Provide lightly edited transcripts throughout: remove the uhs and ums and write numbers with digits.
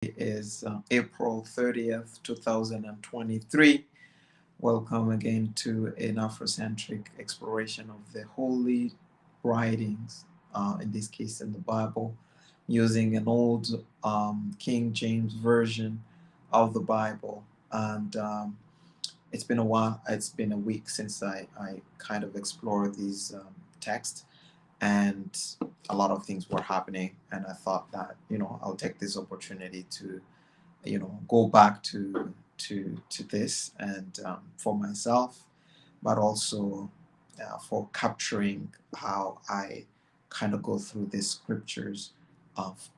Is April 30th, 2023. Welcome again to an Afro-centric exploration of the holy writings, in this case in the Bible, using an old King James version of the Bible. And it's been a while, it's been a week since I kind of explored these texts, and a lot of things were happening, and I thought that I'll take this opportunity to go back to this, and for myself, but also for capturing how I kind of go through these scriptures of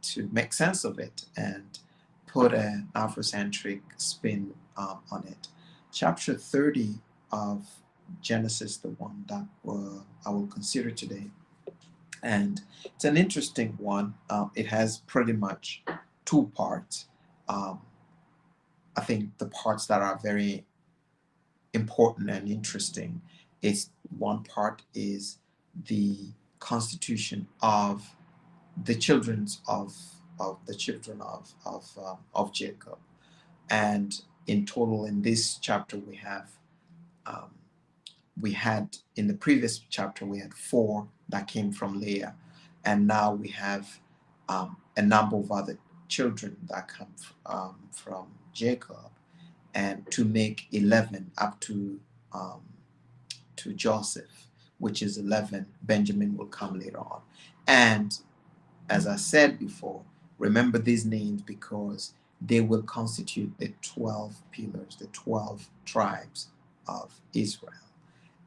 to make sense of it and put an Afrocentric spin on it. Chapter 30 of Genesis, the one that I will consider today, and it's an interesting one. It has pretty much two parts. Um, I think the parts that are very important and interesting is one part is the constitution of the children of Jacob, and in total in this chapter um, we had in the previous chapter we had four that came from Leah, and now we have a number of other children that come from Jacob, and to make 11 up to Joseph, which is 11. Benjamin will come later on, and as I said before, remember these names because they will constitute the 12 pillars, the 12 tribes of Israel.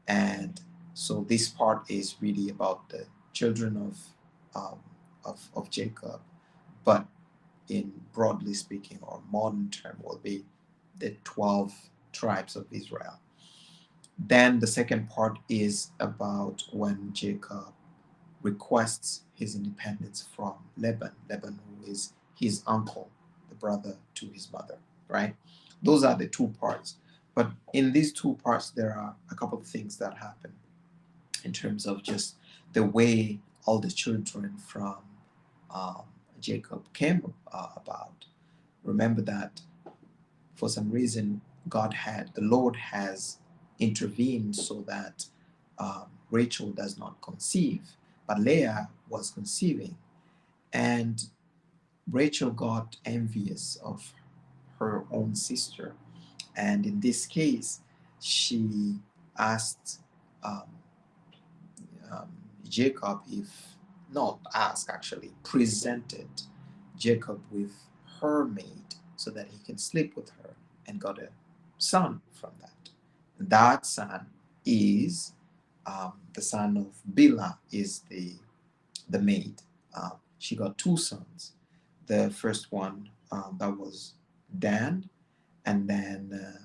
And so this part is really about the children of Jacob, but in broadly speaking, or modern term, will be the 12 tribes of Israel. Then the second part is about when Jacob requests his independence from Laban, who is his uncle, the brother to his mother, right? Those are the two parts. But in these two parts, there are a couple of things that happen in terms of just the way all the children from um, Jacob came about. Remember that for some reason, the Lord has intervened so that Rachel does not conceive, but Leah was conceiving, and Rachel got envious of her own sister, and in this case, she asked um, um, Jacob, if not asked, actually presented Jacob with her maid so that he can sleep with her, and got a son from that. That son is the son of Bilhah, is the maid. She got two sons. The first one, that was Dan, and then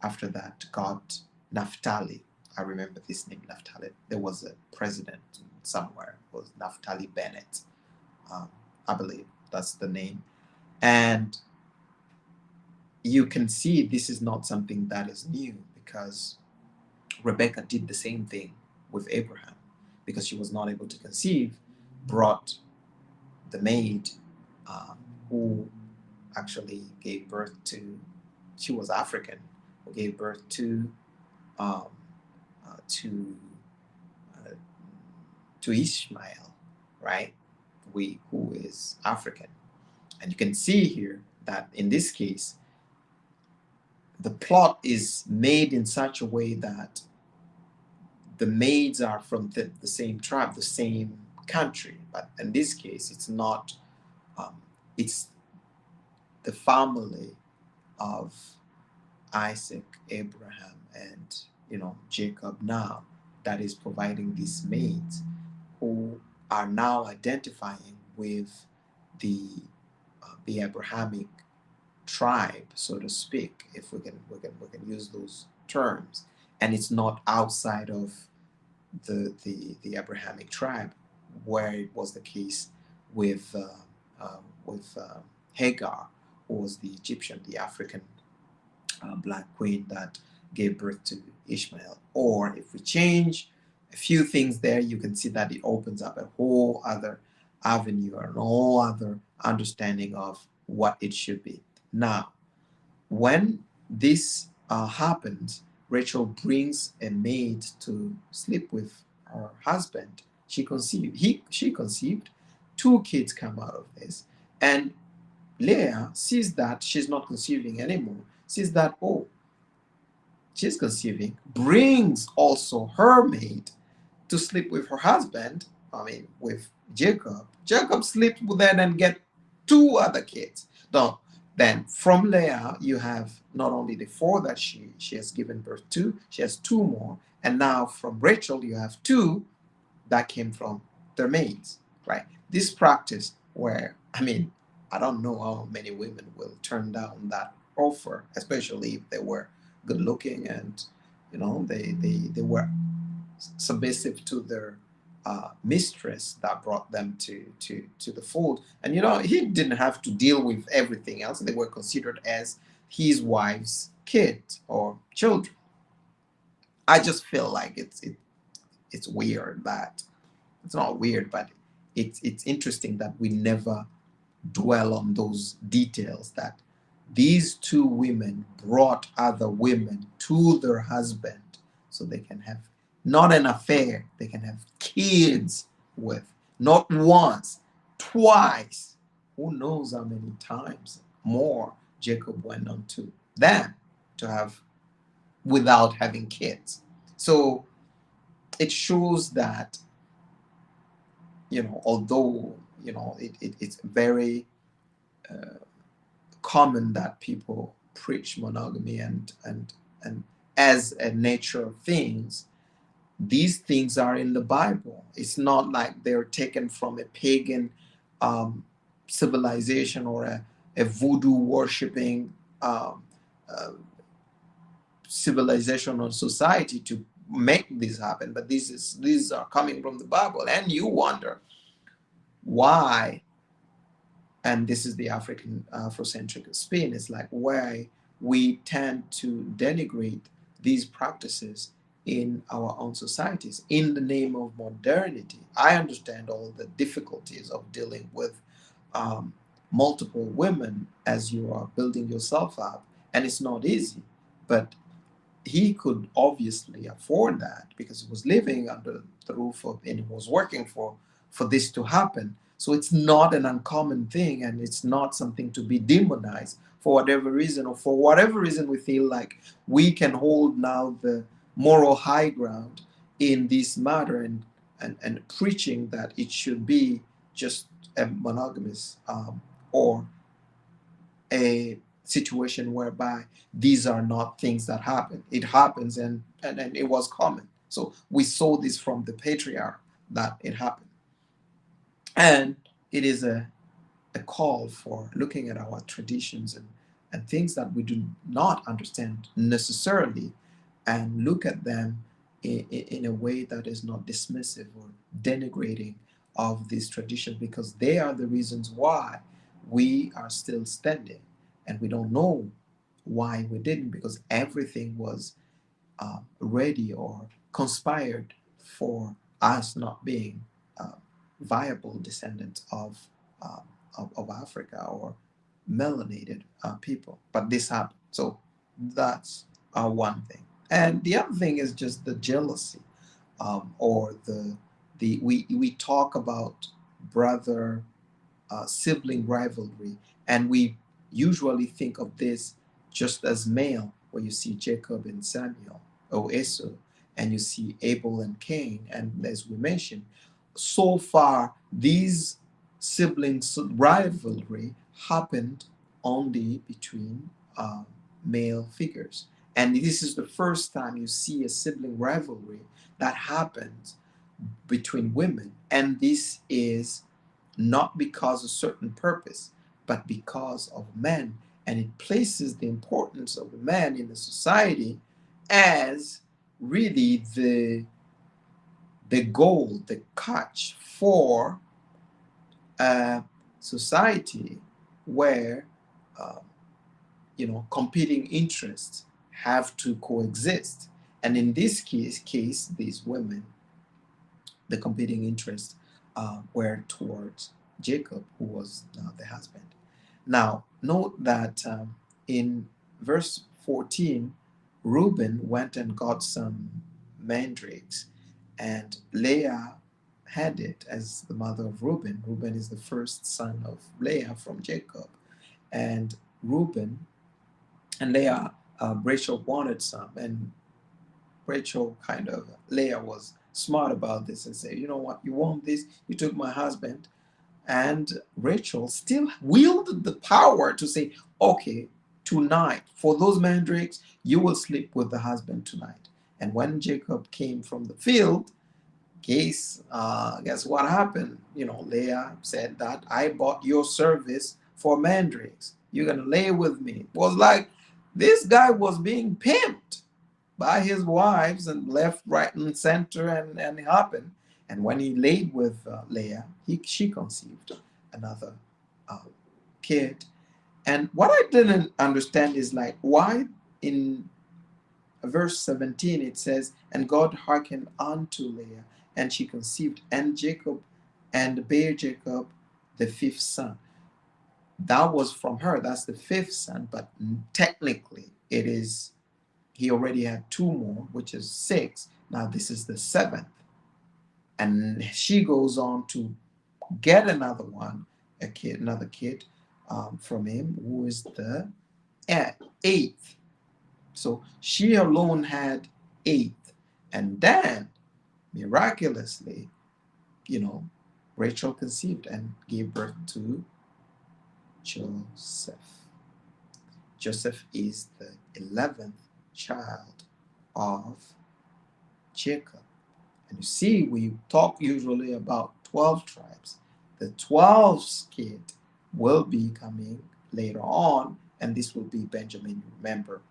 after that got Naphtali. I remember this name, Naphtali. There was a president somewhere, it was Naphtali Bennett, um, I believe that's the name. And you can see this is not something that is new, because Rebecca did the same thing with Abraham, because she was not able to conceive, brought the maid, who actually gave birth to, she was African, who gave birth um, to uh, to Ishmael, right? Who is African, and you can see here that in this case, the plot is made in such a way that the maids are from the same tribe, the same country, but in this case, it's not. It's the family of Isaac, Abraham, and Jacob now that is providing these maids, who are now identifying with the Abrahamic tribe, so to speak, if we can use those terms, and it's not outside of the Abrahamic tribe, where it was the case with Hagar, who was the Egyptian, the African black queen that gave birth to Ishmael. Or if we change a few things there, you can see that it opens up a whole other avenue or a whole other understanding of what it should be. Now, when this happens, Rachel brings a maid to sleep with her husband. She conceived. Two kids come out of this. And Leah sees that she's not conceiving anymore, sees that, oh, she's conceiving, brings also her maid to sleep with her husband, I mean, with Jacob. Jacob sleeps with them and get two other kids. Now, then from Leah, you have not only the four that she has given birth to, she has two more. And now from Rachel, you have two that came from their maids, right? This practice where, I mean, I don't know how many women will turn down that offer, especially if they were good looking and, they were submissive to their mistress that brought them to the fold. And he didn't have to deal with everything else. They were considered as his wife's kids or children. I just feel like it's weird that it's not weird, but it's interesting that we never dwell on those details, that these two women brought other women to their husband so they can have not an affair, they can have kids with, not once, twice, who knows how many times more Jacob went on to them to have without having kids. So it shows that, although it's very common that people preach monogamy and as a nature of things, these things are in the Bible. It's not like they're taken from a pagan um, civilization or a voodoo worshiping um, uh, civilization or society to make this happen, but these are coming from the Bible. And you wonder why, and this is the Afrocentric spin, it's like why we tend to denigrate these practices in our own societies in the name of modernity. I understand all the difficulties of dealing with um, multiple women as you are building yourself up, and it's not easy, but he could obviously afford that because he was living under the roof of, and he was working for this to happen. So it's not an uncommon thing, and it's not something to be demonized for whatever reason, or for whatever reason we feel like we can hold now the moral high ground in this matter, and preaching that it should be just a monogamous or a situation whereby these are not things that happen. It happens, and it was common. So we saw this from the patriarch that it happened. And it is a call for looking at our traditions and things that we do not understand necessarily, and look at them in a way that is not dismissive or denigrating of these traditions, because they are the reasons why we are still standing. And we don't know why we didn't, because everything was ready or conspired for us not being uh, viable descendants uh, of Africa or melanated people. But this happened. So that's one thing. And the other thing is just the jealousy, or we talk about brother sibling rivalry, and we usually think of this just as male, where you see Jacob and Samuel or Esau, and you see Abel and Cain. And as we mentioned, so far these siblings rivalry happened only between male figures, and this is the first time you see a sibling rivalry that happens between women. And this is not because of certain purpose, but because of men. And it places the importance of the man in the society as really the goal, the catch for a society where uh, competing interests have to coexist. And in this case, these women, the competing interests were towards Jacob, who was now the husband. Now, note that in verse 14, Reuben went and got some mandrakes, and Leah had it as the mother of Reuben. Reuben is the first son of Leah from Jacob. And Reuben and Leah, Rachel wanted some, and Rachel kind of, Leah was smart about this and said, you know what, you want this? You took my husband. And Rachel still wielded the power to say, okay, tonight, for those mandrakes, you will sleep with the husband tonight. And when Jacob came from the field, guess what happened? Leah said that I bought your service for mandrakes. You're going to lay with me. It was like this guy was being pimped by his wives and left, right, and center, and it happened. And when he laid with Leah, she conceived another uh, kid. And what I didn't understand is like why in verse 17 it says, "And God hearkened unto Leah, and she conceived, and bare Jacob the fifth son." That was from her. That's the fifth son, but technically it is he already had two more, which is six. Now this is the seventh. And she goes on to get another one, another kid from him, who is the eighth. So she alone had eight. And then, miraculously, you know, Rachel conceived and gave birth to Joseph. Joseph is the 11th child of Jacob. And you see, we talk usually about 12 tribes. The 12th kid will be coming later on, and this will be Benjamin. Remember,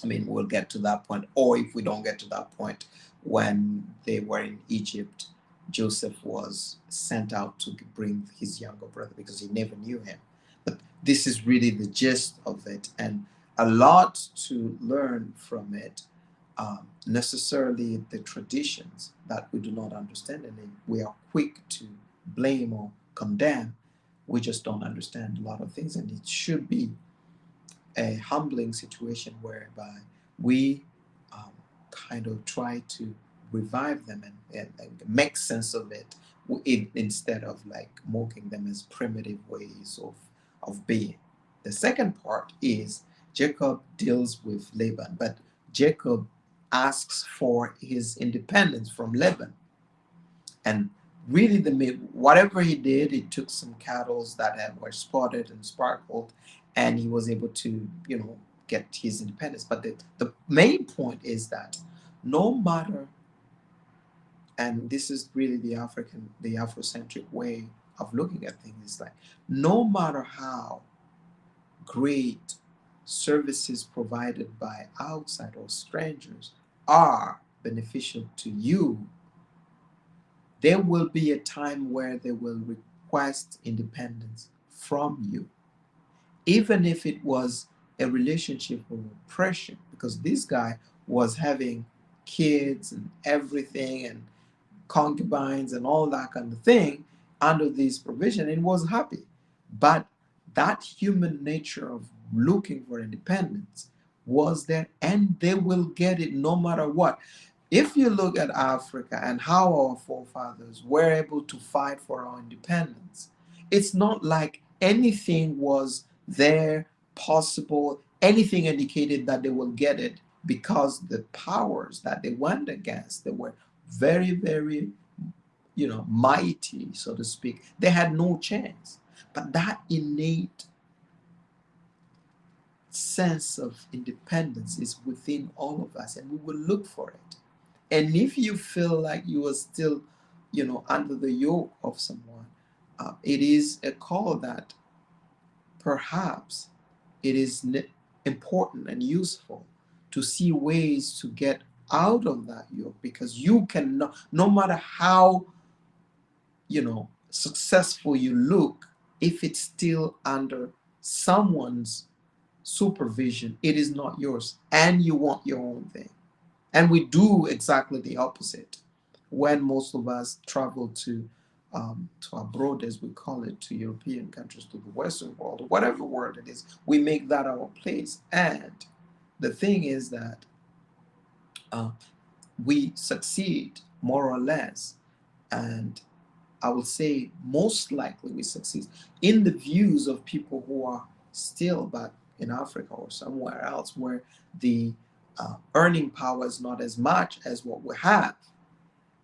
I mean, we'll get to that point, or if we don't get to that point, when they were in Egypt, Joseph was sent out to bring his younger brother because he never knew him. But this is really the gist of it, and a lot to learn from it. Necessarily the traditions that we do not understand, and we are quick to blame or condemn. We just don't understand a lot of things, and it should be a humbling situation whereby we um, kind of try to revive them and make sense of it instead of like mocking them as primitive ways of being. The second part is Jacob deals with Laban, but Jacob asks for his independence from Laban. And really, whatever he did, he took some cattle that were spotted and sparkled, and he was able to, get his independence. But the main point is that no matter, and this is really the Afrocentric way of looking at things, is like no matter how great services provided by outside or strangers are beneficial to you, there will be a time where they will request independence from you, even if it was a relationship of oppression, because this guy was having kids and everything and concubines and all that kind of thing under this provision and was happy. But that human nature of looking for independence was there, and they will get it no matter what. If you look at Africa and how our forefathers were able to fight for our independence, it's not like anything was there possible, anything indicated that they will get it, because the powers that they went against, they were very, very, mighty, so to speak. They had no chance. But that innate sense of independence is within all of us, and we will look for it. And if you feel like you are still, under the yoke of someone, it is a call that perhaps it is important and useful to see ways to get out of that yoke, because you cannot, no matter how, successful you look, if it's still under someone's supervision, it is not yours, and you want your own thing. And we do exactly the opposite when most of us travel to to abroad, as we call it, to European countries, to the Western world, whatever word it is, we make that our place. And the thing is that uh, we succeed more or less, and I will say most likely we succeed in the views of people who are still back in Africa or somewhere else where the earning power is not as much as what we have.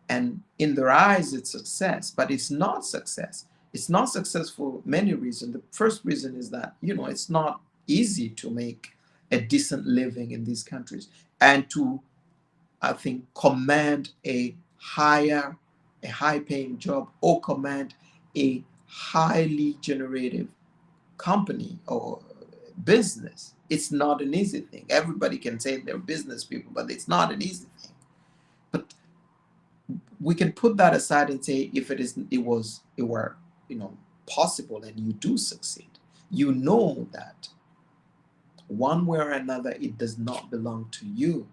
And in their eyes, it's success, but it's not success. It's not success for many reasons. The first reason is that, it's not easy to make a decent living in these countries and to, I think, command a high paying job or command a highly generative company or business. It's not an easy thing. Everybody can say they're business people, but it's not an easy thing. But we can put that aside and say if it were, possible and you do succeed, you know that one way or another it does not belong to you,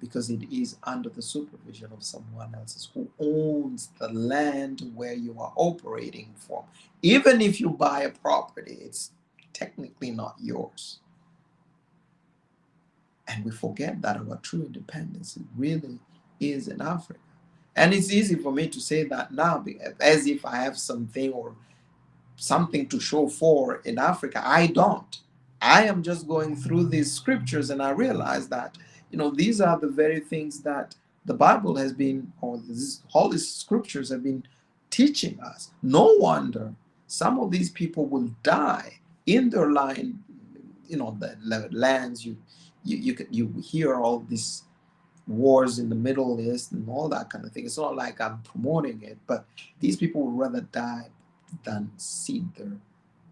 because it is under the supervision of someone else who owns the land where you are operating from. Even if you buy a property, it's technically not yours. And we forget that our true independence really is in Africa. And it's easy for me to say that now, as if I have something or something to show for in Africa. I don't. I am just going through these scriptures and I realize that, these are the very things that the Bible has been, or all these scriptures have been teaching us. No wonder some of these people will die in their line, the lands. You hear all these wars in the Middle East and all that kind of thing. It's not like I'm promoting it, but these people would rather die than cede their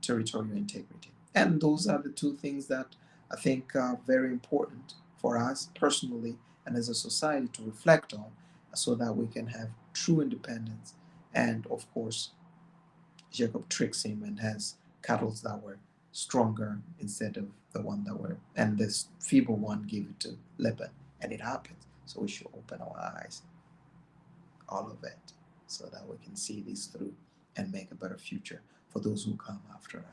territorial integrity. And those are the two things that I think are very important for us personally and as a society to reflect on, so that we can have true independence. And of course, Jacob tricks him and has cattle that were stronger instead of the one that were, and this feeble one gave it to Laban, and it happens. So we should open our eyes, all of it, so that we can see this through and make a better future for those who come after us.